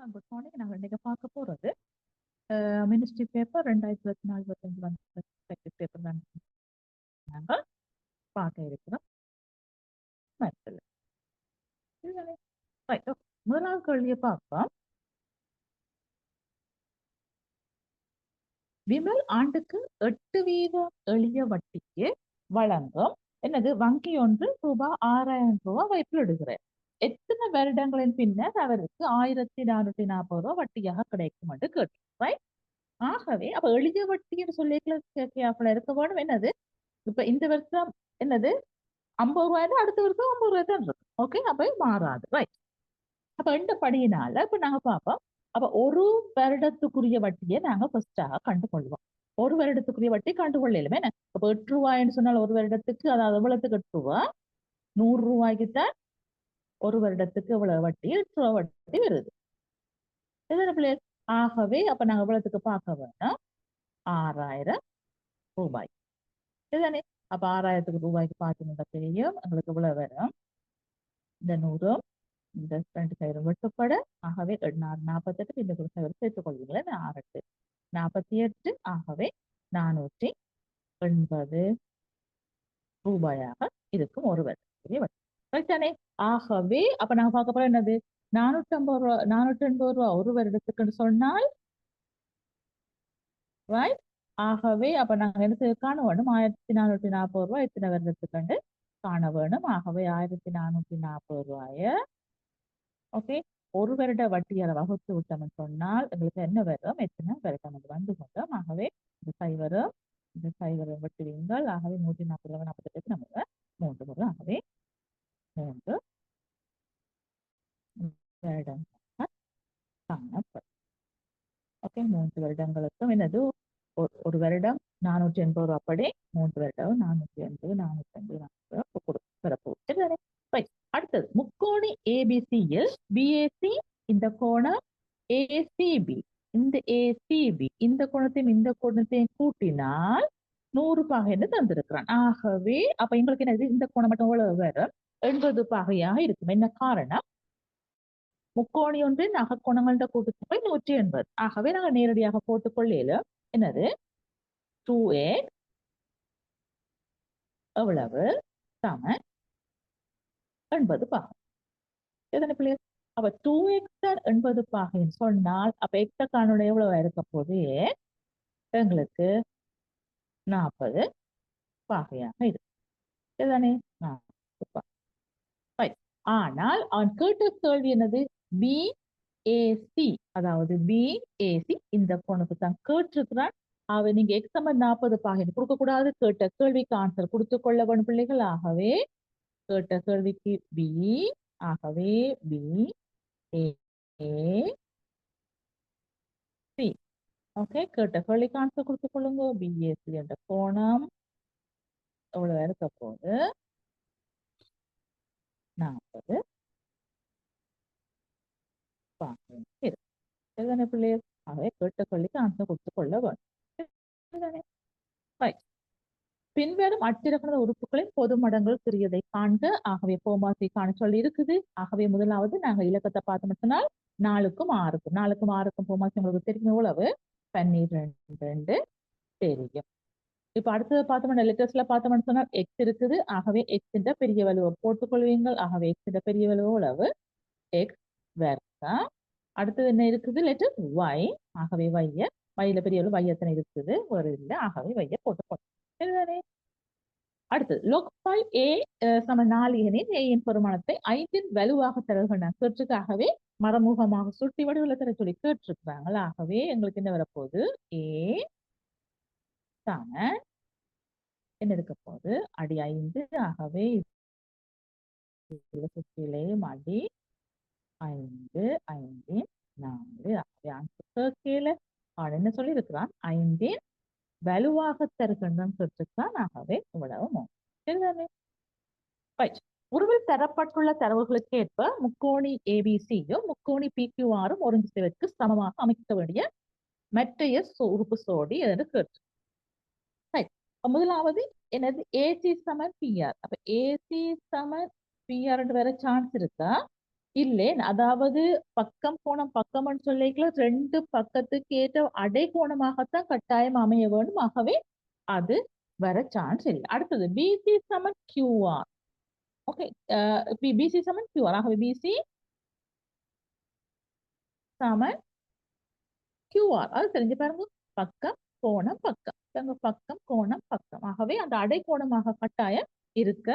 Good morning. நாங்கள் இன்னைக்கு பார்க்க போறது மினிஸ்ட்ரி பேப்பர் 2024-25 வந்து பேப்பர் தான் நாங்கள் பார்க்க இருக்கிறோம். முதலாவது கேள்வியை பார்ப்போம். விமல் ஆண்டுக்கு 8% எளிய வட்டிக்கு வழங்கும் என்னது வங்கி ஒன்று ரூபாய் 6000 வைப்பில் இடுகிறார். எத்தனை வருடங்களின் பின்னர் அவருக்கு 1440 வட்டியாக கிடைக்கும் என்று கேட்டு. ஆகவே அப்ப எளிய வட்டி என்று சொல்லி இருக்க வேணும். என்னது இப்ப இந்த வருஷம் என்னது 50 அடுத்த வருஷம் 50 தான் இருக்கு. ஓகே, அப்ப மாறாது. ரைட். அப்ப இந்த படியினால இப்ப நாங்க பார்ப்போம். அப்ப ஒரு வருடத்துக்குரிய வட்டியை நாங்க ஃபர்ஸ்டாக கண்டுகொள்வோம். ஒரு வருடத்துக்குரிய வட்டி கண்டுகொள்ளலுமே. அப்ப 8 ரூபாய்ன்னு சொன்னால் ஒரு வருடத்துக்கு, அதாவது எவ்வளவுக்கு 8 ரூபாய், 100 ரூபாய்க்கு தான் ஒரு வருடத்துக்கு எவ்வளவு வட்டி, 8 ரூபாய் வட்டி வருது. ஆகவே அப்ப நாங்க எவ்வளவுக்கு பார்க்க வேணும், 6000 ரூபாய். இதுதானே. அப்ப 6000 ரூபாய்க்கு பார்த்தீங்கன்னா தெரியும் எங்களுக்கு எவ்வளவு வரும். இந்த 100 இந்த 2000 வெட்டுப்பட. ஆகவே 48 இந்த குறைந்த சேர்த்துக் கொள்வீங்களே, 6 48. ஆகவே 480 ரூபாயாக இருக்கும் ஒரு வருடத்துக்குரிய வட்டி. தானே. ஆகவே அப்ப நாங்க பார்க்க போறோம் என்னது, 480 ரூபா ஒரு வருடத்துக்குன்னு சொன்னால் ரைட். ஆகவே அப்ப நாங்க என்ன காண வேணும், 1440 ரூபாய் எத்தனை வருடத்துக்கு காண வேணும். ஆகவே 1440 ரூபாய ஓகே ஒரு வருட வட்டியால வகுத்து விட்டோம்னு சொன்னால் எங்களுக்கு என்ன வரும், எத்தனை வருடம் வந்து கொண்டோம். ஆகவே இந்த சைவரும் இந்த சைவரும் வெட்டுவீங்கள். ஆகவே 140 48 நம்ம 3 வரும். ஆகவே 3 வருடம் காணப்படும். ஓகே, 3 வருடங்களுக்கும் என்னது ஒரு வருடம் 480 ரூபாய். அப்படி 3 வருடம் 480 480 பெறப்போகுது. அடுத்தது முக்கோணி ஏபிசியில் பிஏசி இந்த கோணம் ஏசிபி, இந்த ஏசிபி இந்த கோணத்தையும் கூட்டினால் 100 பாகைன்னு தந்திருக்கிறான். ஆகவே அப்ப எங்களுக்கு என்ன, இந்த கோணம் மட்டும் எவ்வளவு வரும், 80 பாகையாக இருக்கும். என்ன காரணம், முக்கோணி ஒன்றின் அகக்கோணங்கள்ட கூட்டுத்தொகை 180. ஆகவே நாங்கள் நேரடியாக போட்டுக்கொள்ளையில என்னது 2x எவ்வளவு சமன் 80 பாகை. எத்தனை பிள்ளைகள்? அப்ப 2x தான் 80 பாகைன்னு சொன்னால் அப்ப எக்ஸக்கானுடைய எவ்வளவு இருக்க போது எங்களுக்கு 40 பாகையாக இருக்கு. இதுதானே 40 பாகை. ஆனால் அவன் கேட்ட கேள்வி என்னது, பிஏசி, அதாவது பிஏசி இந்த கோணத்தை தான் கேட்டிருக்கிறான். அவன் நீங்க எக்ஸாம் 40 பாகைன்னு கொடுக்க கூடாது. கேட்ட கேள்விக்கு ஆன்சர் கொடுத்து கொள்ள வேணும் பிள்ளைகள். ஆகவே கேட்ட கேள்விக்கு பி, ஆகவே பி ஏ சி. ஓகே, கேட்ட கேள்விக்கு ஆன்சர் கொடுத்து கொள்ளுங்க. பிஏசி என்ற கோணம் எவ்வளவு இருக்க போது 40 பாகை இருக்கு. பிள்ளைகள். ஆகவே கேட்ட கேள்விக்கு ஆன்சர் கொடுத்து கொள்ள வேணும். பின்வரும் அச்சிறக்கண உறுப்புகளின் பொது மடங்கள் சிறியதை காண்க. ஆகவே போமாசி காண சொல்லி இருக்குது. ஆகவே முதலாவது நாங்க இலக்கத்தை பார்த்தோம்னு சொன்னால் 4க்கும் 6க்கும் 4க்கும் 6க்கும் போமாசி உங்களுக்கு தெரியும் எவ்வளவு, 12 தெரியும். இப்ப அடுத்தது பார்த்தோம்னா லெட்டர்ஸ்ல பார்த்தோம்னு சொன்னால் எக்ஸ் இருக்குது. ஆகவே எக்ஸ் பெரிய வலுவை போட்டுக்கொள்வீங்கள். ஆகவே எக்ஸ் பெரிய வலுவு எவ்வளவு, எக்ஸ் வேர்க்கா. அடுத்தது என்ன இருக்குது, லெட்டர் ஒய். ஆகவே வையில பெரிய வலு வை எத்தனை இருக்குது, ஒரு இல்லை. ஆகவே வைய போட்டுக்கொள்ளும். அடுத்தது log 5a சம 4 எனில் a-யின் பெருமானத்தை 5 வலுவாக தருகின்றன கேட்டிருக்காகவே மறைமுகமாக சுட்டி வடிவில் தர சொல்லி கேட்டிருக்கிறாங்க. ஆகவே எங்களுக்கு என்ன வரப்போகுது, a சம என்ன இருக்க போகுது, அடி 5. ஆகவே சுற்றிலையும் அடி 5 5 4. ஆகவே ஆன்சர் கீழ அவன் என்ன சொல்லி இருக்கிறான், 5 வலுவாக தருகின்றான் கேட்டிருக்கான். ஆகவே இவ்வளவு சரிதானே. உருவில் தரப்பட்டுள்ள தரவுகளுக்கு ஏற்ப முக்கோணி ஏபிசியும் முக்கோணி பிக்யூஆரும் ஒருங்கிசைவதற்கு சமமாக அமைக்க வேண்டிய மற்றைய உறுப்பு சோடி என்று கேட்டு. முதலாவது என்னது, ஏசி சமன் பிஆர். அப்ப ஏசி சமன் பிஆர் வர சான்ஸ் இருக்கா, இல்லை, அதாவது பக்கம் கோணம் பக்கம்னு சொல்லிக்கல ரெண்டு பக்கத்துக்கு ஏற்ற அடைகோணமாகத்தான் கட்டாயம் அமைய வேண்டும். ஆகவே அது வர சான்ஸ் இல்லை. அடுத்தது பிசி சமன் கியூஆர். ஓகே, பிசி சமன் கியூஆர். ஆகவே பிசி சமன் கியூஆர். அது தெரிஞ்சு பாருங்க. பக்கம் கோணம் பக்கம், பக்கம் கோணம் பக்கம். ஆகவே அந்த அடைக்கோணமாக கட்டாயம் இருக்க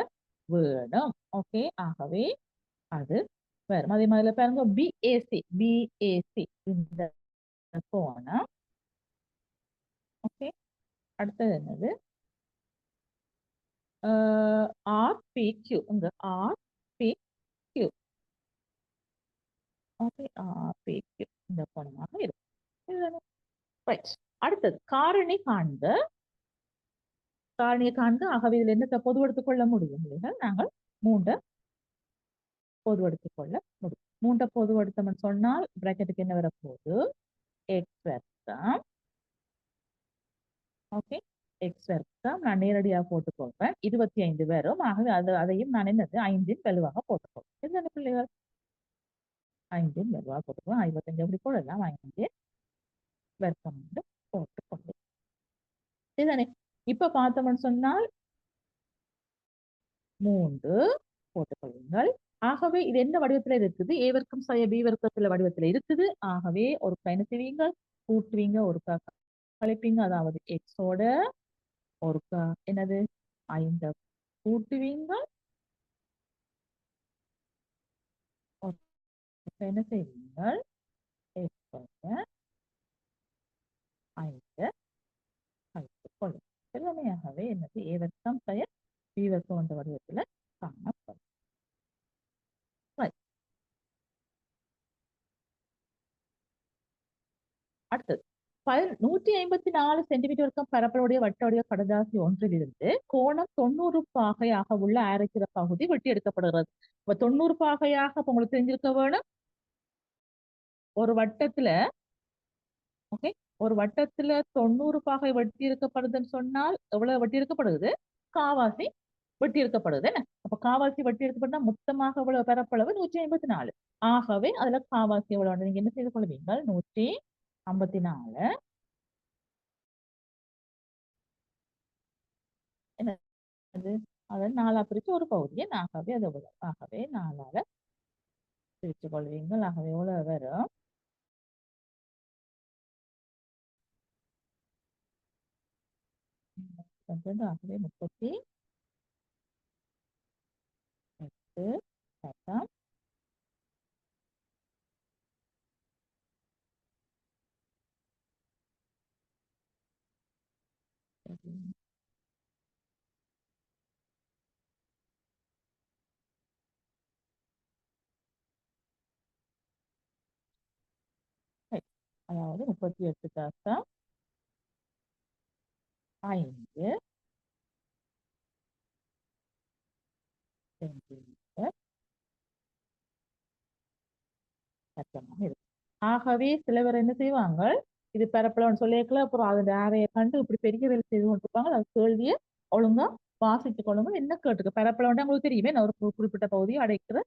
வேணும். ஓகே, ஆகவே அது வரும். அதே மாதிரி பாருங்க பிஏசி. பிஏசி இந்த கோணம். ஓகே, அடுத்தது என்னது? ஆர்பிக்யூ. இங்க ஆர்பிக்யூ. ஓகே, ஆர்பிக்யூ இந்த கோணமாக இருக்கும். ரைட். அடுத்தது காரணி காண்க. காரணியை காண்க. ஆகவே இதில் என்னத்தை பொதுவெடுத்துக் கொள்ள முடியும் இல்லையா? நாங்கள் மூன்றை பொதுவெடுத்துக் கொள்ள முடியும். மூன்றை பொதுவெடுத்தோம்னு சொன்னால் பிராக்கெட்டுக்கு என்ன வரப்போகுது? எக்ஸ் வர்க்கம். ஓகே, எக்ஸ் வர்க்கம் நான் நேரடியாக போட்டுக்கொள்வேன். 25 வரும். ஆகவே அதையும் நான் என்னது 5 வலுவாக போட்டுக்கொள்வேன். இதுதானே பிள்ளைகள்? 5 வலுவாக போட்டுக்கொள்வேன். 55 எப்படி போடலாம்? 5 வர்க்கம் என்று போட்டுக்கொள்வேன். இதுதானே? இப்ப பார்த்தோம்னு சொன்னால் 3 போட்டுக்கொள்ளுங்கள். ஆகவே இது என்ன வடிவத்துல இருக்குது? ஏ வர்க்கம் சய பி வர்க்கத்துல வடிவத்துல இருக்குது. ஆகவே ஒரு என்ன செய்வீங்க? கூட்டுவீங்க, ஒரு கழிப்பீங்க. அதாவது எக்ஸோட ஒரு என்னது 5 கூட்டுவீங்க, என்ன செய்வீங்க? எக்ஸோட 5 கழித்துக் கொள்ளும். எல்லாமையாகவே என்னது? ஏ வர்க்கம் சய பி வர்க்கம் என்ற வடிவத்துல காணப்படும். அடுத்தது 154 சென்டிமீட்டர் இருக்கும் பரப்பளவுடைய வட்டவுடைய கடதாசி ஒன்றிலிருந்து கோணம் 90 பாகையாக உள்ள அரைக்கிற பகுதி வெட்டி எடுக்கப்படுகிறது. இப்ப 90 பாகையாக உங்களுக்கு தெரிஞ்சிருக்க வேணும். ஒரு வட்டத்துல, ஓகே, ஒரு வட்டத்துல 90 பாகை வெட்டி இருக்கப்படுதுன்னு சொன்னால் எவ்வளவு வெட்டி இருக்கப்படுது? காவாசி வெட்டி இருக்கப்படுது. என்ன அப்ப காவாசி வெட்டி இருக்கப்படுனா மொத்தமாக எவ்வளவு பரப்பளவு? 154. ஆகவே அதுல காவாசி எவ்வளவு? நீங்க என்ன செய்து கொள்வீங்க? 154 என்னது? அதை 4 பிரிச்சு ஒரு பகுதியை ஆகவே அது எவ்வளவு? ஆகவே 4 பிரிச்சு கொள்வீங்கள். ஆகவே எவ்வளவு வரும்? ஆகவே 38 சட்டம் அதாவது 38 சட்டம் 5 சென்டிமீட்டர் சட்டமாக இருக்கு. ஆகவே சிலவர் என்ன செய்வாங்க? இது பரப்பளவுன்னு சொல்லியிருக்கல, அப்புறம் அதோட ஆரையை கண்டு இப்படி பெரிய வேலை செய்து கொண்டிருப்பாங்க. அது கேள்வியை ஒழுங்கா வாசித்துக் கொள்ளுங்க. என்ன கேட்டுக்க பரப்பளவுன்னா உங்களுக்கு தெரியுமே, நான் ஒரு குறிப்பிட்ட பகுதியை அடைக்கிற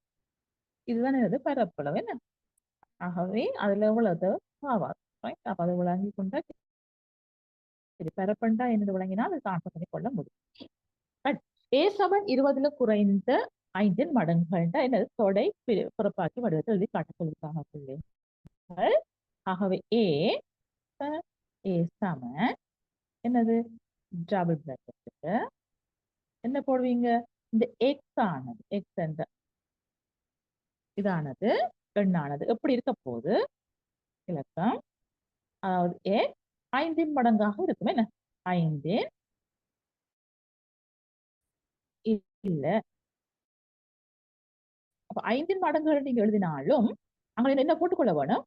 இதுதான் என்னது பரப்பளவு. என்ன ஆகவே அதுல எவ்வளவு ஆவாது. அப்ப அதை விளங்கி கொண்டா சரி, பரப்பண்டா என்னது விளங்கினால் அதை ஆன்சர் பண்ணி கொள்ள முடியும். ஏ சமன் 20 குறைந்த 5 மடங்குகள்டா என்னது? தொடை புறப்பாக்கி வடிவத்தை எழுதி காட்ட சொல்லியிருக்காங்க பிள்ளைகள். ஆகவே ஏ சமன் என்னது? டபுள் பிராக்கெட்டுக்கு என்ன போடுவீங்க? இந்த எக்ஸ் ஆனது, எக்ஸ் என்ற இதானது எண்ணானது எப்படி இருக்க போகுது? இலக்கம் அதாவது எக்ஸ் 5 மடங்காக இருக்கும். என்ன 5 இல்ல. அப்ப 5 மடங்குகள் நீங்க எழுதினாலும் அங்க என்ன போட்டுக்கொள்ள வேணும்?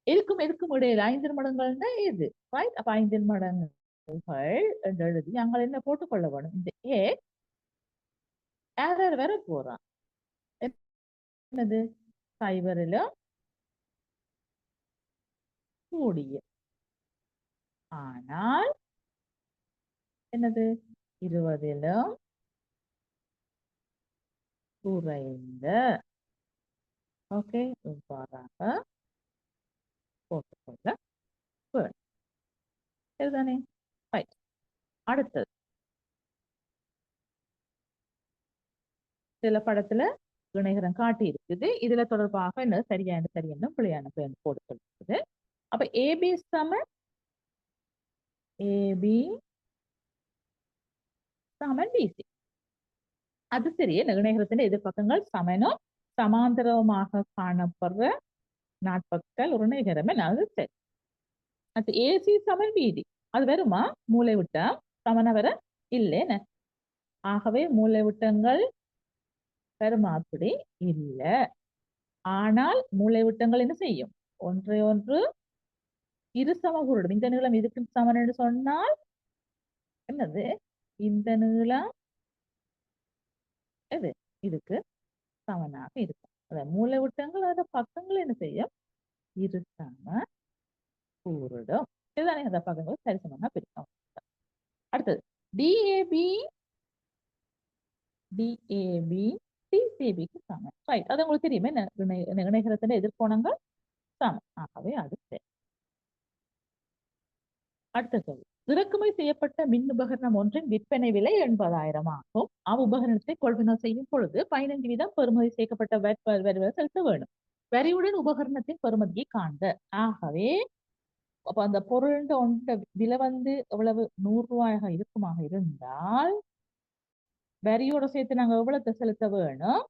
எதுக்கும் இடையில 5 மடங்குகள்னா இது ரைட். அப்ப 5 மடங்குகள் என்று எழுதி அங்க என்ன போட்டுக்கொள்ள வேணும்? இந்த எக்ஸ் ஏரர் வர போறான். என்னது? சைபரிலும் கூடிய, ஆனால் என்னது 20 குறைந்த ஓகே, இவ்வாறாக போட்டுக்கொள்ள வேண்டும். சரிதானே? ரைட். அடுத்தது சில படத்துல இணைகரம் காட்டி இருக்குது. இதுல தொடர்பாக என்ன சரியான சரியென்ன பிழையான பிழை போட்டு இருக்குது. அப்ப ஏபி சமன் ஏபி சமன் பிசி. அது சரி. இணைகரத்தின் எதிர்பக்கங்கள் சமனும் சமாந்தரமாக காணப்படுற நாட்பக்கங்கள் ஒரு இணைகரம். அது சரி. அது ஏசி சமன் பிடி. அது வருமா? மூளை விட்டா சமன வர இல்லைன்னு. ஆகவே மூளை விட்டங்கள் வருமா? அப்படி இல்ல. ஆனால் மூளை விட்டங்கள் என்ன செய்யும்? ஒன்றை ஒன்று இரு சமகூரிடும். இந்த நீளம் இதுக்கு சமன் என்று சொன்னால் என்னது? இந்த நீளம் எது இதுக்கு சமனாக இருக்கும். அதாவது மூளை விட்டங்கள் அதோட பக்கங்கள் என்ன செய்யும்? இரு சம கூறிடும். இதுதானே அந்த பக்கங்கள் சரி சமனா பிரிக்கும். அடுத்தது டிஏபி டிஏபி டிசிபிக்கு சமம். ரைட். அது உங்களுக்கு தெரியுமே. இணைகரத்தின் எதிர்கோணங்கள் சமம். ஆகவே அது சரி. அடுத்த கேள்வி. இறக்குமதி செய்யப்பட்ட மின் உபகரணம் ஒன்றின் விற்பனை விலை 80,000 ஆகும். உபகரணத்தை கொள்வனவு செய்யும் பொழுது 15% பெறுமதி சேர்க்கப்பட்ட வரி செலுத்த வேண்டும். வரியுடன் உபகரணத்தின் பெறுமதியை காண்க. ஆகவே அப்ப அந்த பொருள் ஒன்ற விலை எவ்வளவு? 100 ரூபாயாக இருக்குமாக இருந்தால் வரியோட சேர்த்து நாங்க எவ்வளவு செலுத்த வேணும்?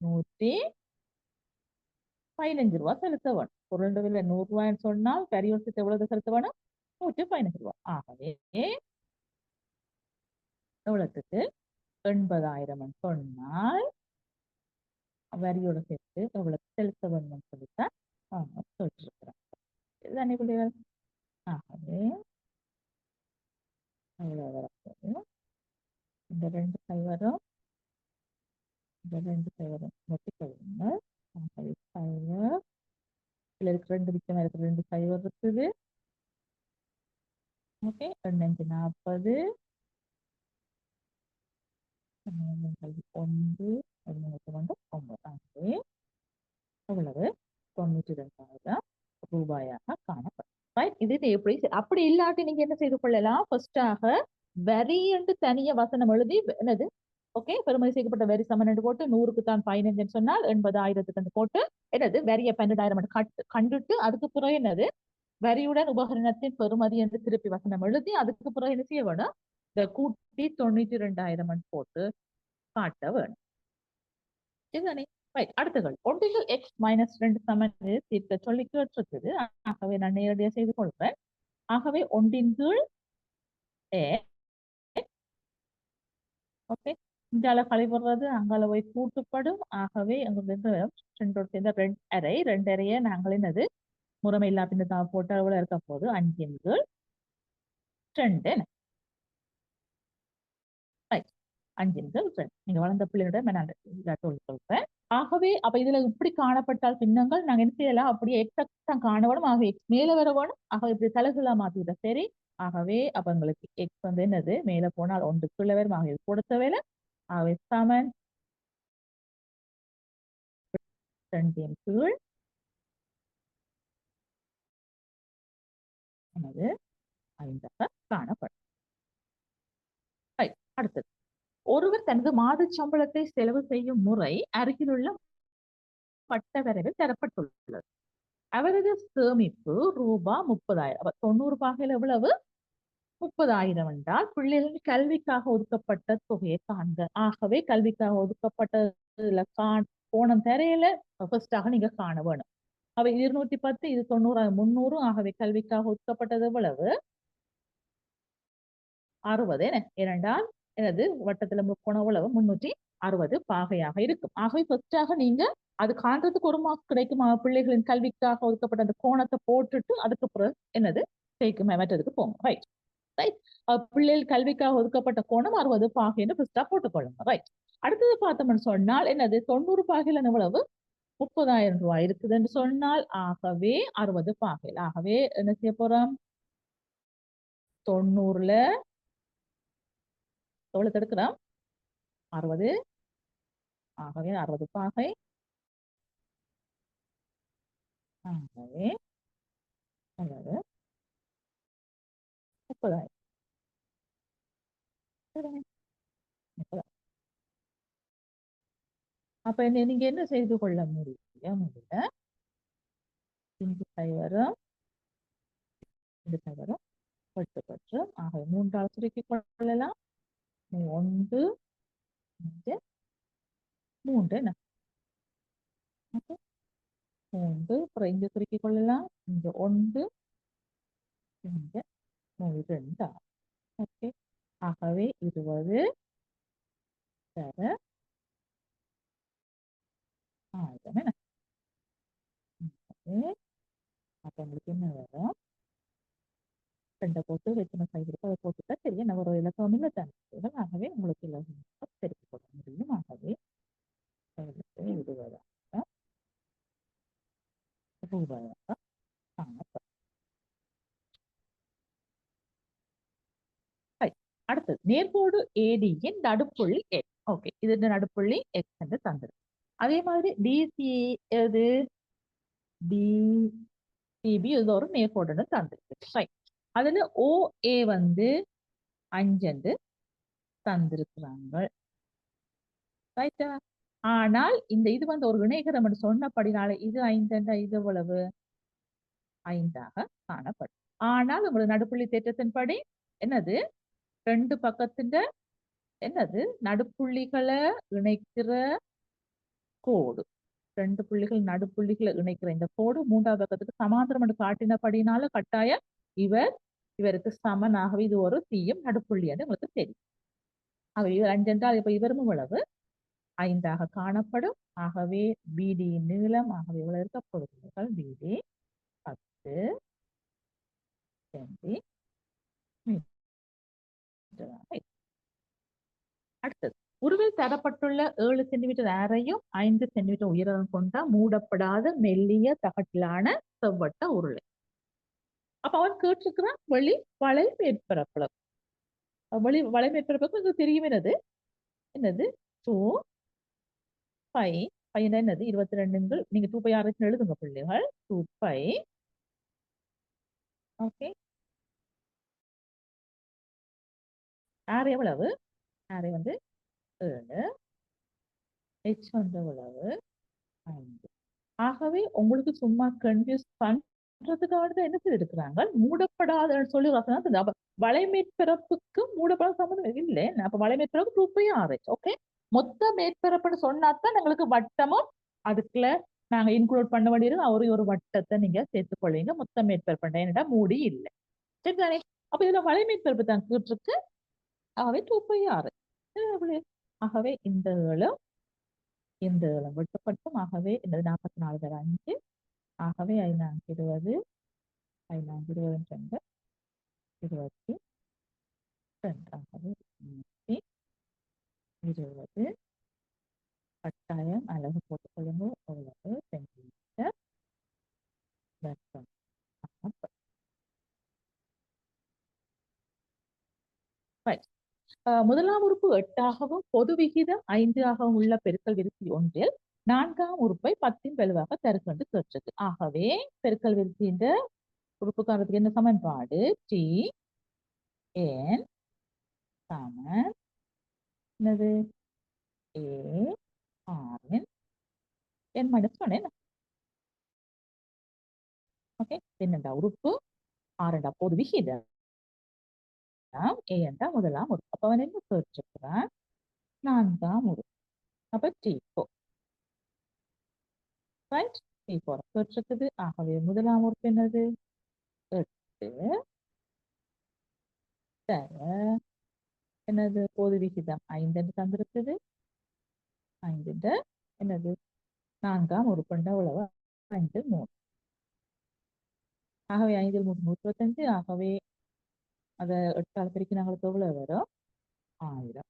115 ரூபாய் செலுத்த வேணும். பொருள் விலை 100 ரூபாய்ன்னு சொன்னால் வரியோட சேர்த்து எவ்வளவு செலுத்த வேணும்? 115 ரூபாய். ஆகவே எவ்வளவுக்கு 80,000 சொன்னால் வரியோட சேர்த்து எவ்வளவு செலுத்த வேண்டும் சொல்லித்தான் சொல்லிருக்கிறோம். இதுதானே பிள்ளைகள்? ஆகவே இந்த 2 சைவரும் இந்த 2 சைவரும் வெட்டிக்கொள்ளுங்க. ஆகவே சைவர் இருக்கு 2 மிச்சம் இருக்கு 2 சைவர் இருக்குது. ஓகே, 2 40 1 9. ஆகவே எவ்வளவு? 92,000 ரூபாயாக காணப்படும். இது எப்படி? அப்படி இல்லாட்டி நீங்க என்ன செய்து கொள்ளலாம்? ஃபர்ஸ்டாக வரி என்று தனிய வசனம் எழுதி என்னது? ஓகே, பெறுமதி செய்யப்பட்ட வரி சமன் என்று போட்டு 100க்கு தான் 15 சொன்னால் 80,000 போட்டு என்னது வரியை 12,000 கண்டுட்டு அதுக்கு பிறகு என்னது வரியுடன் உபகரணத்தின் பெறுமதி என்று திருப்பி வசனம் எழுதி அதுக்கு பிறகு என்ன செய்ய வேணும்? இந்த கூட்டி 92,000 போட்டு காட்ட வேணும். இதுதானே? ரைட். அடுத்தது ஒன்றில் எக்ஸ் மைனஸ் 2 சமன் தீர்க்க சொல்லி கேட்டிருக்குது. ஆகவே நான் நேரடியாக செய்து கொள்றேன். ஆகவே ஒன்றின் கீழ் ஓகே, இங்கால கழிவுறது அங்கால போய் கூட்டுப்படும். ஆகவே அங்கிருந்து 2 சேர்ந்த 2 அரை 2 அறைய நாங்கள் என்னது முறைமை இல்லா பின்ன போட்டு அளவுல இருக்க போது 5 கீழ் 2 5 கீழ் 2. நீங்க வளர்ந்த பிள்ளையோட நான் சொல்றேன். ஆகவே அப்ப இதுல இப்படி காணப்பட்டால் பின்னங்கள் நாங்க என்ன செய்யலாம்? அப்படியே எக்ஸாக்டா காணப்படும். ஆக எக்ஸ் மேல வர வேணும். ஆக இப்படி தலைகளா மாத்திவிட சரி. ஆகவே அப்ப உங்களுக்கு எக்ஸ் என்னது மேல போனால் 1 கீழே வரும். ஆக இது கொடுத்த வேலை. ஆகவே சமன் 2 கீழ் எனது 5 காணப்படும். அடுத்தது ஒருவர் தனது மாத சம்பளத்தை செலவு செய்யும் முறை அருகிலுள்ள பட்ட வரைவில் தரப்பட்டுள்ளது. அவரது சேமிப்பு ரூபாய் 30,000. 90 பாகையில் எவ்வளவு? 30,000 என்றால் பிள்ளைகளின் கல்விக்காக ஒதுக்கப்பட்ட தொகையை காண்க. ஆகவே கல்விக்காக ஒதுக்கப்பட்டதுல போனம் தரையில ஃபர்ஸ்டாக நீங்க காண வேணும். அவ 210 இது 90 300. ஆகவே கல்விக்காக ஒதுக்கப்பட்டது எவ்வளவு? 60. ஏனென்றால் எனது வட்டத்துல முக்கோணம் எவ்வளவு? 360 பாகையாக இருக்கும். ஆகவே ஃபர்ஸ்டாக நீங்க அது காண்றதுக்கு ஒரு மார்க் கிடைக்கும். பிள்ளைகளின் கல்விக்காக ஒதுக்கப்பட்ட அந்த கோணத்தை போட்டுட்டு அதுக்கு பிறகு என்னது சேர்க்கும் மற்றதுக்கு போங்க. Right right. பிள்ளைகள் கல்விக்காக ஒதுக்கப்பட்ட கோணம் 60 பாகைன்னு ஃபர்ஸ்டா போட்டுக்கொள்ளுங்க. ரைட். அடுத்தது பார்த்தோம்னு சொன்னால் என்னது 90 பாகையில எவ்வளவு? 30,000 ரூபாய் இருக்குதுன்னு சொன்னால் ஆகவே 60 பாகையில். ஆகவே என்ன செய்ய போறோம்? 90ல எவ்வளவு எடுக்கிறோம்? 60. ஆகவே 60 பாகை ஆகவே அதாவது 30,000. சரிதானே? 30,000. அப்ப நீங்க என்ன செய்து கொள்ள முடியும் இதுல? இங்கு சைவரம், இங்கு சைவரம், பற்று. ஆகவே 3ஆல் சுருக்கிக் கொள்ளலாம். 1, 5, 3 என்ன? 3 அப்புறம் இங்க சுருக்கிக் கொள்ளலாம். இங்க 1, இங்க 2. ஓகே. ஆகவே 20 தர 1000 என்ன? ஆகவே அப்ப உங்களுக்கு என்ன வரும்? 2 போட்டு எத்தனை சைடு இருக்கோ அதை போட்டுட்டா சரி என்ன ஒரு இலக்கம் இல்லை தானே. ஆகவே உங்களுக்கு இலக்கம் பெருக்கிக் கொள்ள முடியும். ஆகவே 20,000 ரூபாயாக காணப்படும். அடுத்தது நேர்கோடு ஏடியின் நடுப்புள்ளி எக்ஸ். ஓகே, இது நடுப்புள்ளி எக்ஸ் என்று தந்தது. அதே மாதிரி டிசி எது டிசிபி இது ஒரு நேர்கோடுன்னு தந்திருக்கு. ரைட். அதுல ஓஏ வந்து 5 என்று தந்திருக்கிறாங்க. ரைட்டா? ஆனால் இந்த இது வந்து ஒரு இணைகரம் என்று சொன்னபடினால இது 5 என்ற இது எவ்வளவு 5ஆக காணப்படும். ஆனால் உங்களுக்கு நடுப்புள்ளி தேற்றத்தின்படி என்னது 2 பக்கத்தின் என்னது நடுப்புள்ளிகளை இணைக்கிற கோடு. 2 புள்ளிகள் நடுப்புள்ளிகளை இணைக்கிற இந்த கோடு 3வது பக்கத்துக்கு சமாந்தரம் என்று காட்டினபடினால கட்டாயம் இவருக்கு சமனாகவே இது ஒரு தீயும் நடுப்புள்ளி என்று உங்களுக்கு தெரியும். இவர் 5 என்றால் இப்ப இவரும் இவ்வளவு 5ஆக காணப்படும். ஆகவே பிடி நீளம் ஆகவே இவ்வளவு இருக்க பொழுதுகள் பிடி 10 சென்டிமீட்டர். அடுத்தது உருவில் தரப்பட்டுள்ள 7 சென்டிமீட்டர் ஆரையும் 5 சென்டிமீட்டர் உயரம் கொண்ட மூடப்படாத மெல்லிய தகட்டிலான செவ்வட்ட உருளை. அப்ப அவன் கேட்டிருக்கிறான் வளை மேற்பரப்புல. வளை மேற்பரப்புக்கு தெரியும் என்னது 2 பை என்னது 22 நீங்க 2 பை 6 எழுதுங்க பிள்ளைகள். 2 பை ஓகே. ஆரை எவ்வளவு? ஆரை வந்து 7, h வந்து எவ்வளவு 5. ஆகவே உங்களுக்கு சும்மா கன்ஃபியூஸ் பண்றதுக்காக என்ன செய்திருக்கிறாங்க மூடப்படாத சொல்லி வளைமேற்பரப்புக்கு மூடப்படாத சம்பந்தம் இல்லை. அப்ப வளைமேற்பரப்பு 2πRH. ஓகே, மொத்த மேற்பரப்புன்னு சொன்னாதான் எங்களுக்கு வட்டமும் அதுக்குள்ள நாங்க இன்க்ளூட் பண்ண வேண்டியது ஒரு வட்டத்தை நீங்க சேர்த்துக்கொள்வீங்க. மொத்த மேற்பரப்பு என்னடா மூடி இல்லை. சரிதானே? அப்ப இதுல வளைமேற்பரப்பு தான் இருக்கு. ஆகவே 2πRH. ஆகவே இந்த வெட்டப்பட்டும். ஆகவே இந்த 44/5. ஆகவே 5 5 20 22 ஆகவே 120 கட்டாயம் அழகு போட்டுக்கொள்ளுங்க. எவ்வளவு சென்டிமீட்டர் வெட்டம். முதலாம் உறுப்பு 8ஆகவும் பொது விகிதம் 5ஆகவும் உள்ள பெருக்கல் விருத்தி ஒன்றில் 4ஆம் உறுப்பை 10 வலுவாக தருகண்டு கேட்டது. ஆகவே பெருக்கல் விருத்தி இந்த உறுப்புக்காரத்துக்கு என்ன சமன்பாடு டி என் சமன் என்னது ஏ ஆர் என் மைனஸ் 1 என்ன. ஓகே, என்னண்டா உறுப்பு ஆரண்டா பொது விகிதம் ஏ என்றா முதலாம் உறுப்பு. அப்ப அவன் என்ன கேட்டிருக்கிறான் 4ஆம் உறுப்பு. அப்ப T4 ரைட். T4 கேட்டிருக்குது. ஆகவே முதலாம் உறுப்பு என்னது 8 தர என்னது பொது விகிதம் 5 என்று தந்திருக்குது. 5 என்னது 4ஆம் உறுப்புண்ட உழவு 5 3. ஆகவே 5 3 35. ஆகவே அதை 8ஆல் பெருக்கி நாங்களுக்கு எவ்வளவு வரும் 1000.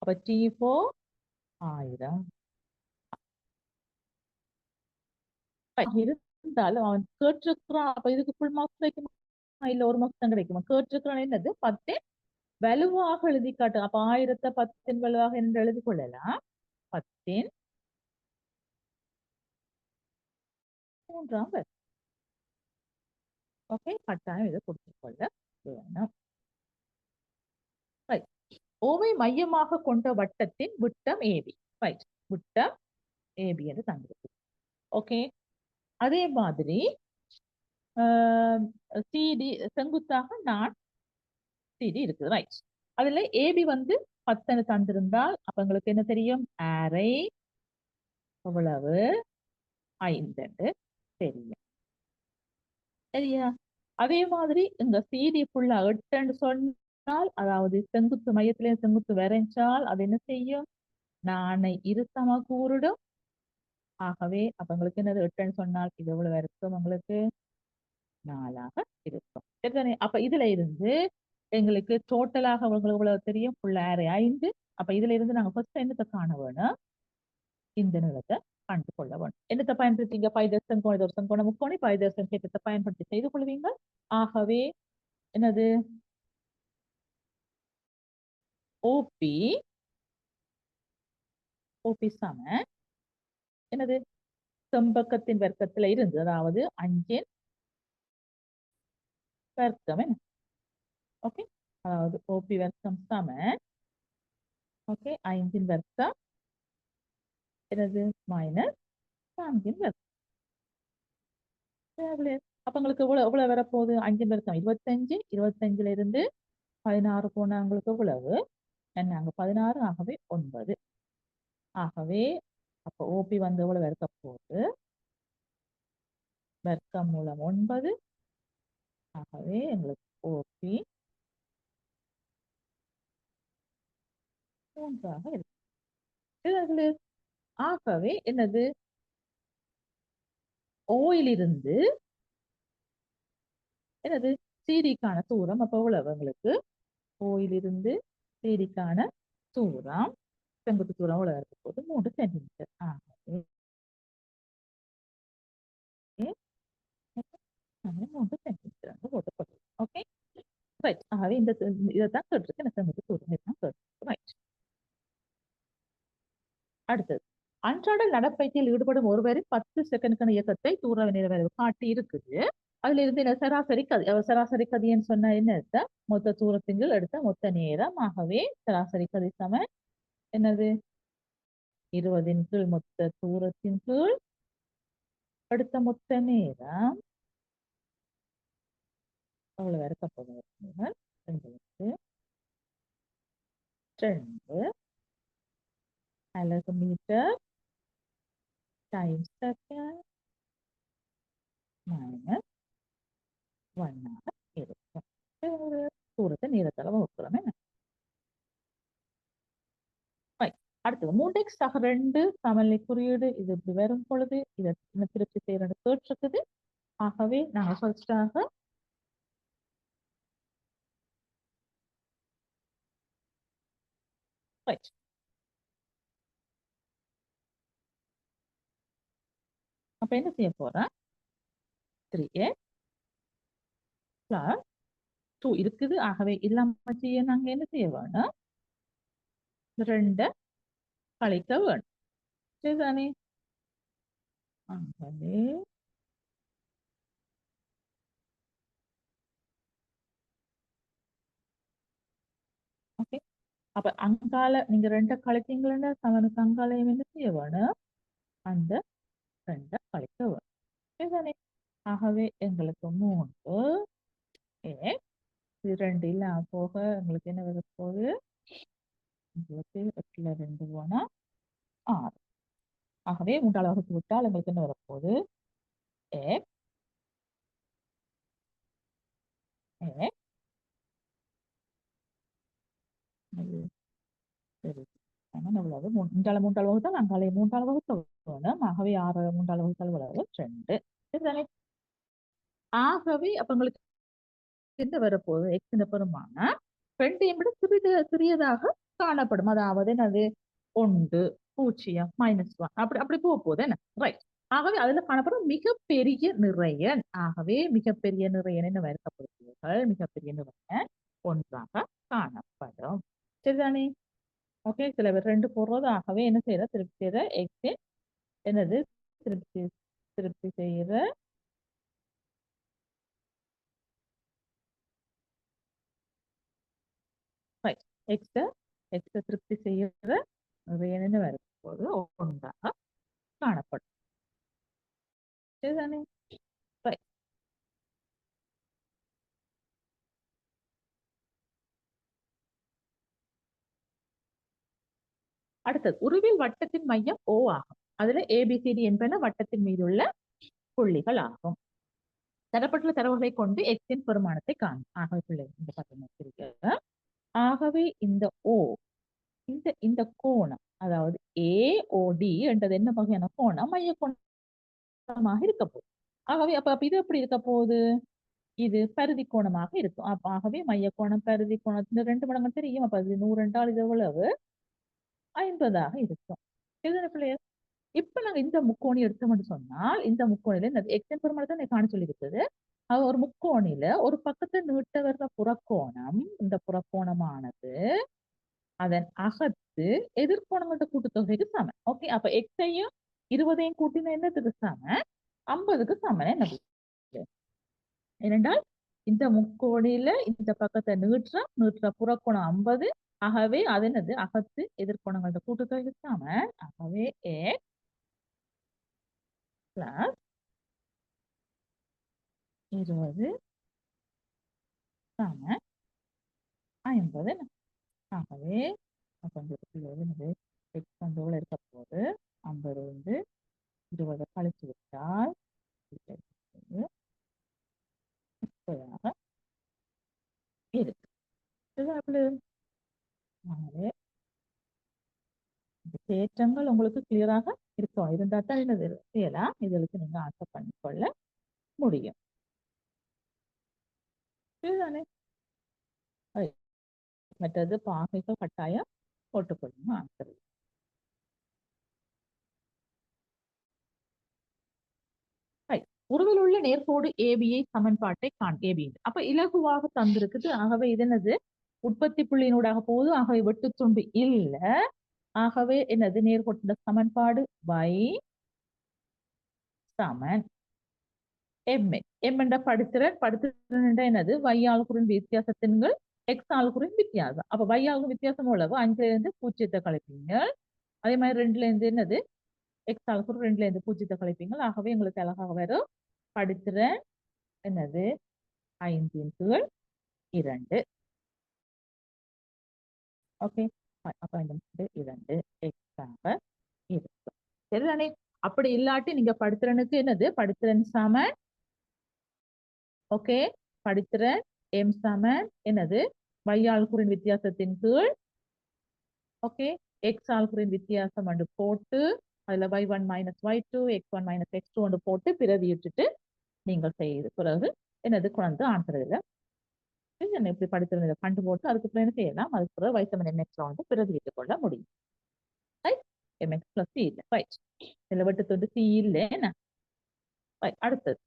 அப்ப T4 1000 இருந்தாலும் அவன் கேட்டிருக்கிறான். அப்ப இதுக்கு ஃபுல் மார்க்ஸ் கிடைக்குமா இல்ல ஒரு மார்க்ஸ் தான் கிடைக்குமா? கேட்டிருக்கிறான் என்னது 10 வலுவாக எழுதி காட்டு. அப்ப 1000 10 வலுவாக என்று எழுதி கொள்ளலாம். 10 3ஆம் ஓகே, கட்டாயம் இதை கொடுத்துக்கொள்ள வேணும். ரைட். ஓவை மையமாக கொண்ட வட்டத்தின் விட்டம் ஏபி. ரைட், விட்டம் ஏபி என்று தந்திருக்கு. ஓகே, அதே மாதிரி சிடி செங்குத்தாக நான் சிடி இருக்குது. ரைட், அதுல ஏபி வந்து 10 தந்திருந்தால் அப்ப உங்களுக்கு என்ன தெரியும்? அரை எவ்வளவு? 5 தெரியும். சரியா? அதே மாதிரி இங்க சிடி ஃபுல்லா 8 சொன்னால், அதாவது செங்குத்து மையத்திலே செங்குத்து வரைஞ்சால் அது என்ன செய்யும்? நாணை இரு சமகூறிடும். ஆகவே அப்ப உங்களுக்கு என்னது 8 சொன்னால் இது எவ்வளவு இருக்கும்? உங்களுக்கு 4 இருக்கும். சரிதானே? அப்ப இதுல இருந்து எங்களுக்கு டோட்டலாக உங்களுக்கு எவ்வளவு தெரியும்? ஃபுல் ஏரே 5. அப்ப இதுல இருந்து நாங்க ஃபர்ஸ்ட் என்னத்தை காண வேணும்? இந்த நிலத்தை கண்டு கொள்ள வேணும். என்னத்தை பயன்படுத்திங்க? பைதர்சன் கோண முக்கோணி பைதர்சன் தேற்றத்தை பயன்படுத்தி செய்து கொள்வீங்க. ஆகவே என்னது? ஓபி ஓபி சம என்னது? செம்பக்கத்தின் வர்க்கத்துல இருந்து, அதாவது 5 வர்க்கம் என்ன? ஓகே, அதாவது ஓபி வர்க்கம் சம ஓகே 5 வர்க்கம் என்னது? மைனஸ் 4 வர்க்கம். அப்ப உங்களுக்கு எவ்வளவு வரப்போகுது? 5 வர்க்கம் 25. 25ல இருந்து 16 போனா உங்களுக்கு எவ்வளவு? என்ன? 16. ஆகவே 9. ஆகவே அப்ப ஓபி வந்து எவ்வளவு இருக்க போகுது? வர்க்கம் மூலம் 9. ஆகவே எங்களுக்கு ஓபி 3 இருக்கு. ஆகவே என்னது? ஓயிலிருந்து என்னது? சிடிக்கான தூரம் அப்ப எவ்வளவு உங்களுக்கு? ஓயிலிருந்து சிடிக்கான தூரம், செங்குத்து தூரம் எவ்வளவு இருக்க போகுது? 3 சென்டிமீட்டர். ஆகவே 3 சென்டிமீட்டர் போட்டுக்கொள்ளும். Okay, right. ஆகவே இதைத்தான் கேட்டிருக்கு. எனக்கு செங்குத்து தூரம் இதுதான் கேட்டிருக்கு. ரைட். அடுத்தது, அன்றாட நடப்பயிற்சியில் ஈடுபடும் ஒருவரின் 10 செகண்டுக்கான இயக்கத்தை தூர நிலவரம் காட்டி இருக்குது. அதுல இருந்து என்ன? சராசரி கதின்னு சொன்னா என்ன அர்த்தம்? மொத்த தூரத்தின் கீழ் எடுத்த மொத்த நேரம். ஆகவே சராசரி கதி சம என்னது? 20 கீழ் மொத்த தூரத்தின் கீழ் எடுத்த மொத்த நேரம் அவ்வளவு இருக்க எங்களுக்கு 2 அலகு மீட்டர் டைம்ஸ் செகண்ட் மைனஸ் 1 இருக்கும். தூரத்தை நேரத்தால வகுக்கிறோம். என்ன? அடுத்தது 3x சக 2 சமநிலை குறியீடு. இது இப்படி வரும் பொழுது இதை திருப்தி செய்யறது கேட்டிருக்குது. ஆகவே நாங்க ஃபர்ஸ்டாக ரைட், அப்ப என்ன செய்ய போறேன்? 3x plus 2 இருக்குது. ஆகவே இல்லாம செய்ய நாங்க என்ன செய்ய வேணும்? 2 கழிக்க வேணும். சரிதானே? ஆகவே ஓகே, அப்ப அங்கால நீங்க 2 கழித்தீங்களா சமனுக்கு அங்காலையும் என்ன செய்ய வேணும்? அந்த 2 கழிக்க வேணும். சரிதானே? ஆகவே எங்களுக்கு 3 x 2 இல்லாம போக உங்களுக்கு என்ன வர போகுது? உங்களுக்கு 8ல 2 போனா 6. ஆகவே 3ஆல் வகுத்து விட்டால் உங்களுக்கு என்ன வரப்போகுது? x x சரி, எவ்வளவு? 3ஆல் வகுத்தால் அங்காலே 3ஆல் வகுக்க வேணும். ஆகவே 6 3ஆல் வகுத்தால் எவ்வளவு? 2. சரிதானே? ஆகவே அப்ப உங்களுக்கு என்ன வரப்போகுது? x இந்த பெருமானா 2 விட சிறியதாக காணப்படும். அதாவது என்னது? 1 0 -1 அப்படி அப்படி போக போகுது. என்ன? ரைட். ஆகவே அதுல காணப்படும் மிகப்பெரிய நிறையன். ஆகவே மிகப்பெரிய நிறையன் என்ன இருக்கப்படுகிறீர்கள்? மிகப்பெரிய நிறையன் 1ஆக காணப்படும். சரிதானே? ஓகே, சில பேர் 2 போடுறது. ஆகவே என்ன செய்யற? திருப்தி செய்யற x என்னது? திருப்தி திருப்தி செய்யற எக்ஸ எக்ஸ திருப்தி செய்யற நிறைய வரும்போது ஒன்றாக காணப்படும். சரிதானே? Right. அடுத்தது உருவில் வட்டத்தின் மையம் O ஆகும். அதுல ABCD என்பன வட்டத்தின் மீதுள்ள புள்ளிகள் ஆகும். தரப்பட்டுள்ள தரவுகளை கொண்டு எக்ஸின் பெருமானத்தை காணும். ஆகவே பிள்ளை இந்த பக்கம் ஆகவே இந்த O இந்த இந்த கோணம் அதாவது AOD என்றது என்ன வகையான கோணம்? மைய கோணமாக இருக்க போகுது. ஆகவே அப்ப இது எப்படி இருக்க போகுது? இது பருதி கோணமாக இருக்கும். ஆகவே மைய கோணம் பருதி கோணத்துல 2 மடங்கு தெரியும். அப்ப அது 100 என்றால் இது எவ்வளவு? 50 இருக்கும். இதுதானே பிள்ளையர்? இப்ப நாங்க இந்த முக்கோணி எடுத்தோம்னு சொன்னால் இந்த முக்கோணில எக்ஸன் பெருமாள் காண சொல்லி இருக்குது. ஒரு முக்கோணில ஒரு பக்கத்தை நீட்ட வர்ற புறக்கோணம் இந்த புறக்கோணமானது அதன் அகத்து எதிர்கோணங்களோட கூட்டுத்தொகைக்கு சமன். ஓகே, அப்ப எக்ஸையும் 20ஐயும் கூட்டினா என்னத்துக்கு சமன்? 50க்கு சமன். என்ன ஏனென்றால் இந்த முக்கோணில இந்த பக்கத்தை நீட்டுற புறக்கோணம் 50. ஆகவே அது என்னது? அகத்து எதிர்கோணங்களோட கூட்டுத்தொகைக்கு சமன். ஆகவே x பிளஸ் 20 சமன் 50. ஆகவே என்னது? எக்ஸ் வந்து எவ்வளவு இருக்க போது? 50 வந்து 20 கழிச்சு விட்டால் இருக்கு. தேற்றங்கள் உங்களுக்கு கிளியராக இருக்கும். இருந்தா தான் என்னது செய்யலாம். இதற்கு நீங்க ஆன்சர் பண்ணிக்கொள்ள முடியும். இதுதானே? மற்றது பாகைகள் கட்டாயம் போட்டுக்கொள்ளணும் ஆன்சர். உருவில் உள்ள நேர்கோடு ஏபிஐ சமன்பாட்டை ஏபி அப்ப இலகுவாக தந்திருக்குது. ஆகவே இது என்னது? உற்பத்தி புள்ளியினூடாக போகுது. ஆகவே வெட்டு துண்டு இல்ல. ஆகவே என்னது? நேர்கோட்டு சமன்பாடு y சமன் எம் என்ற படுத்திறன் என்னது? y ஆளுக்குறின் வித்தியாசத்தின்கள் x ஆளுக்குறின் வித்தியாசம். அப்ப y ஆளுக்கு வித்தியாசம் உள்ளவு 5ல இருந்து 0 கழிப்பீங்க. அதே மாதிரி 2ல இருந்து என்னது? x ஆளுக்குறு 2ல இருந்து 0 கழிப்பீங்க. ஆகவே உங்களுக்கு அழகாக வரும் படுத்திறன் என்னது? 5/2. ஓகே, அப்ப 5/2 x ஆக இருக்கும். சரிதானே? அப்படி இல்லாட்டி நீங்க படுத்திறனுக்கு என்னது? படுத்திறன் சமன் ஓகே, படுத்திறன் m சமன் என்னது? y ஆளுக்குறின் வித்தியாசத்தின் கீழ் ஓகே x ஆளுக்குறின் வித்தியாசம் வந்து போட்டு அதுல y1 minus y2 x1 minus x2 வந்து போட்டு பிரதியிட்டுட்டு நீங்கள் செய்து பிறகு என்னது குழந்தை ஆன்சர் இதுல எப்படி படித்திருந்த கண்டு போட்டு அதுக்கு என்ன செய்யலாம்? அதுக்கு பிறகு வைட்டமின் mx வந்து பிரதியிட்டுக் கொள்ள முடியும். mx plus c இல்ல ரைட். இதுல வெட்டுத்துண்டு c இல்ல என்ன? அடுத்தது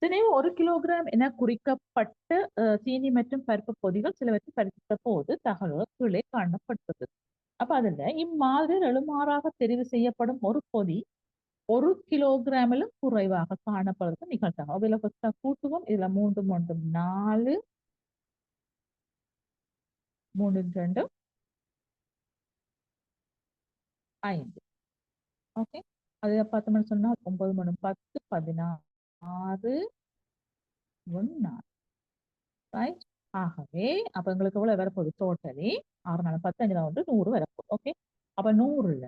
தினைவு 1 கிலோகிராம் என குறிக்கப்பட்ட சீனி மற்றும் பருப்பு பொதிகள் சிலவற்றை பரிசித்த போது தகவல் கீழே காணப்பட்டது. அப்ப அதுல இம்மாதிரி எழுமாறாக தெரிவு செய்யப்படும் ஒரு பொதி 1 கிலோகிராமிலும் குறைவாக காணப்படுறது நிகழ்த்தாங்க. இதுல கூட்டுவோம். இதுல 3 3 4 3 2 5. ஓகே, அது பார்த்தோம்னு சொன்னா 9 3 10 16 1 ரைட். ஆகவே அப்ப உங்களுக்கு எவ்வளவு வரப்போகுது? டோட்டலி 6 4 10 5 வந்து 100 வரப்போகுது. ஓகே, அப்ப 100ல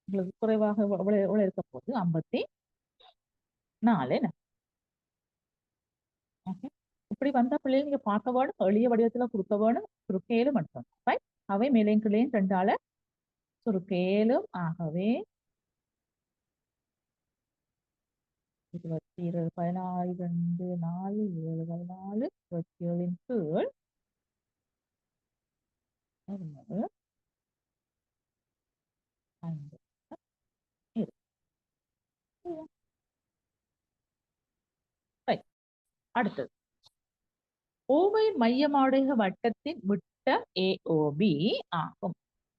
உங்களுக்கு குறைவாக எவ்வளவு இருக்க போகுது? 54. ஓகே, இப்படி வந்த பிள்ளைங்க நீங்க பார்க்க வேணும், எளிய வடிவத்துல கொடுக்க வேணும், சுருக்கேலும் மட்டும் ரைட். அவை மேலையும் கீழையும் 2ஆல சுருக்கேலும். ஆகவே 16 14 2 4 7 14 27 கீழ் 5 அடுத்தது ஓவை மையமாடைய வட்டத்தின் விட்டம் AOB ஆகும்.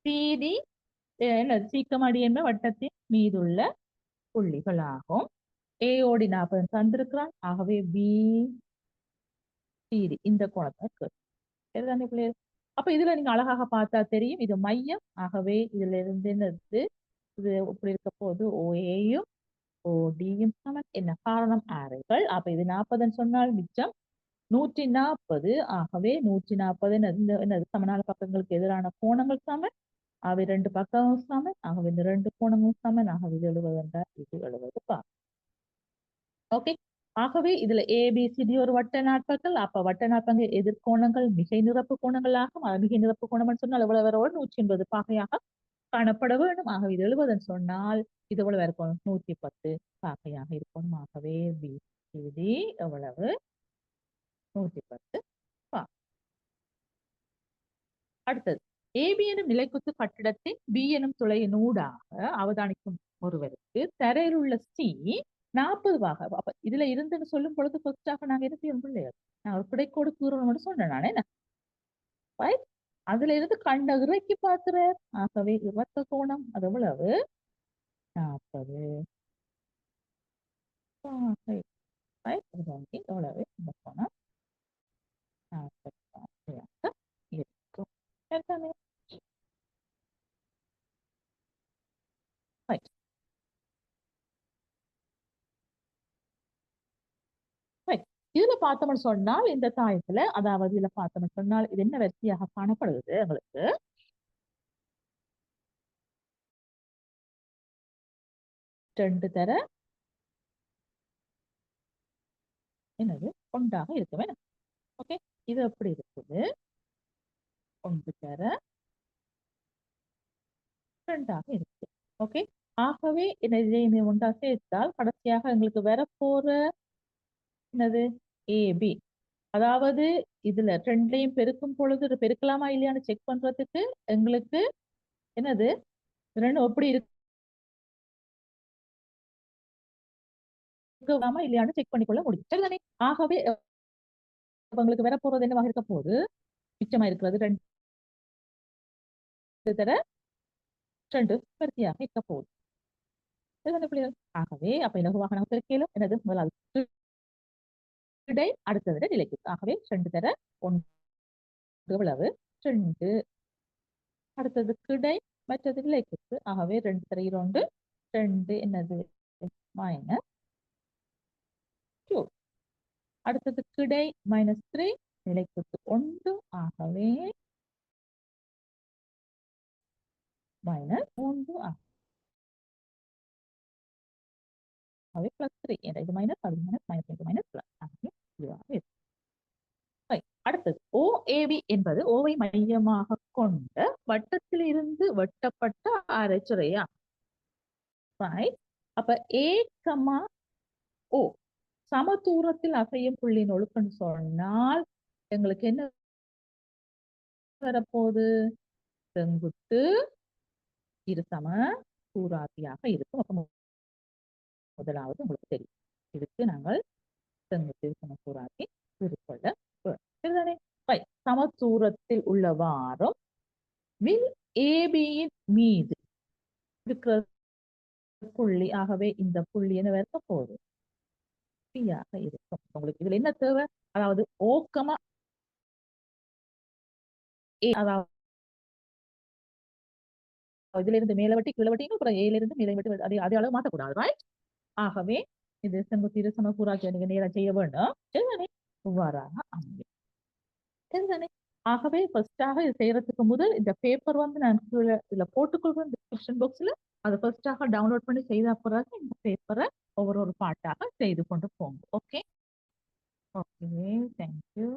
CD சீக்கமடி என்ப வட்டத்தின் மீதுள்ள புள்ளிகள் ஆகும். ஏஓடி 40 தந்திருக்கிறான். ஆகவே பிசிடி இந்த கோணத்தை சரிதானே பிள்ளைகள்? அப்ப இதுல நீங்க அழகாக பார்த்தா தெரியும் இது மையம். ஆகவே இதுல இருந்து என்னது இது இப்படி இருக்க போது ஓஏயும் ஓடியும் சமன். என்ன காரணம் ஆரைகள். அப்ப இது 40 சொன்னால் மிச்சம் 140. ஆகவே 140 என்னது சமனான பக்கங்களுக்கு எதிரான கோணங்கள் சமன். அவை ரெண்டு பக்கமும் சமன். ஆகவே இந்த ரெண்டு கோணங்களும் சமன். ஆகவே இது 70 என்றால் இது 70 ஓகே. ஆகவே இதுல ஏபிசிடி ஒரு வட்ட நாட்பங்கள். அப்ப வட்ட நாட்பங்கள் எதிர்கோணங்கள் மிகை நிரப்பு கோணங்களாகும். மிகை நிரப்பு கோணம் சொன்னால் எவ்வளவு வர 180 பாகையாக காணப்பட வேண்டும். ஆகவே இது 70 சொன்னால் இது எவ்வளவு இருக்கும் 110 பாகையாக இருக்கணும். ஆகவே பிசிடி எவ்வளவு 110 பாகை. அடுத்தது ஏபி எனும் நிலைக்குத்து கட்டிடத்தின் பி எனும் துளையின் ஊடாக அவதானிக்கும் ஒருவருக்கு தரையில் உள்ள சி 40 பாகை. அப்ப இதுல இருந்துன்னு சொல்லும் பொழுது ஃபர்ஸ்டாக நாங்க என்ன செய்யணும் பிள்ளைகள்? நான் ஒரு கிடைக்கோடு கூறணும்னு சொன்னேன் நானே. அதுல இருந்து கண்ட இறக்கி பார்க்கிறார். ஆகவே இறக்க கோணம் அது எவ்வளவு 40 பாகை. எவ்வளவு இந்த கோணம் 40 பாகையாக இருக்கும். சரிதானே? Right. Right. இதுல பார்த்தோம்னு சொன்னால் இந்த தாயத்துல அதாவது இதுல பார்த்தோம்னு சொன்னால் இது என்ன வரிசையாக காணப்படுகிறது எங்களுக்கு 2 தர என்னது ஒன்றாக இருக்க வேணும். ஓகே. இது எப்படி இருக்குது 1 தர 2ஆக இருக்கு. ஓகே. ஆகவே இதை ஒன்றா சேர்த்தால் கடைசியாக எங்களுக்கு வரப்போற என்னது ஏபி. அதாவது இதுல ரெண்டையும் பெருக்கும் பொழுது பெருக்கலாமா இல்லையான்னு செக் பண்றதுக்கு எங்களுக்கு என்னது ரெண்டும் எப்படி இருக்கலாமா இல்லையான்னு செக் பண்ணிக்கொள்ள முடியும். சரிதானே? ஆகவே உங்களுக்கு வர போறது என்னவாக இருக்க போது மிச்சமா இருக்கிறது 2 தர 2 வரிசையாக இருக்க போகுது. சரிதானே பிள்ளைகள்? ஆகவே அப்ப இலகுவாக நாம் பெருக்கையிலும் என்னது முதலாவது கிடை அடுத்தது நிலைக்கு. ஆகவே 2 தர 1 எவ்வளவு 2 அடுத்தது கிடை மற்றது நிலைக்கு. ஆகவே 2 தர 2 2 என்னது மைனஸ் 2 அடுத்தது கிடை -3 நிலைக்கு 1 ஆகவே -3 ஆகவே +3 இது மைனஸ் அது மைனஸ் -2 மைனஸ் பிளஸ் ஆகவே இதுவாக இருக்கும். அடுத்தது ஓஏபி என்பது ஓவை மையமாக கொண்ட வட்டத்தில் இருந்து வெட்டப்பட்ட அரைச்சுரையா. அப்ப ஏ கமா ஓ சமதூரத்தில் அசையும் புள்ளியின் ஒழுக்கம்னு சொன்னால் எங்களுக்கு என்ன வரப்போகுது செங்குத்து இருசம தூராதியாக இருக்கும். அப்ப முதலாவது உங்களுக்கு தெரியும் இதுக்கு நாங்கள் செங்குத்து இருசம தூராதி குறிக்கொள்ள சரிதானே? சமதூரத்தில் உள்ளவாறும் வில் ஏபியின் மீது இருக்கிற புள்ளி. ஆகவே இந்த புள்ளி என்ன இருக்க போகுது பியாக இருக்கும். உங்களுக்கு இதுல என்ன தேவை அதாவது ஓக்கமா அதாவது இதுல இருந்து மேல வட்டி கீழே வட்டிங்க அப்புறம் ஏல இருந்து மேல வட்டி அதே அளவு மாற்றக்கூடாது. ரைட்? ஆகவே இது செங்குத்து இருசம கூறாட்சி நீங்க நேரம் செய்ய வேண்டும். சரிதானே? இவ்வாறாக அமையும். சரிதானே? ஆகவே ஃபர்ஸ்டாக இது செய்யறதுக்கு முதல் இந்த பேப்பர் வந்து நான் இதுல போட்டுக்கொள்வேன் டிஸ்கிரிப்ஷன் பாக்ஸ்ல அதை ஃபர்ஸ்டாக டவுன்லோட் பண்ணி செய்த பிறகு இந்த பேப்பரை ஒவ்வொரு பாட்டாக செய்து கொண்டு போங்க. Okay okay thank you.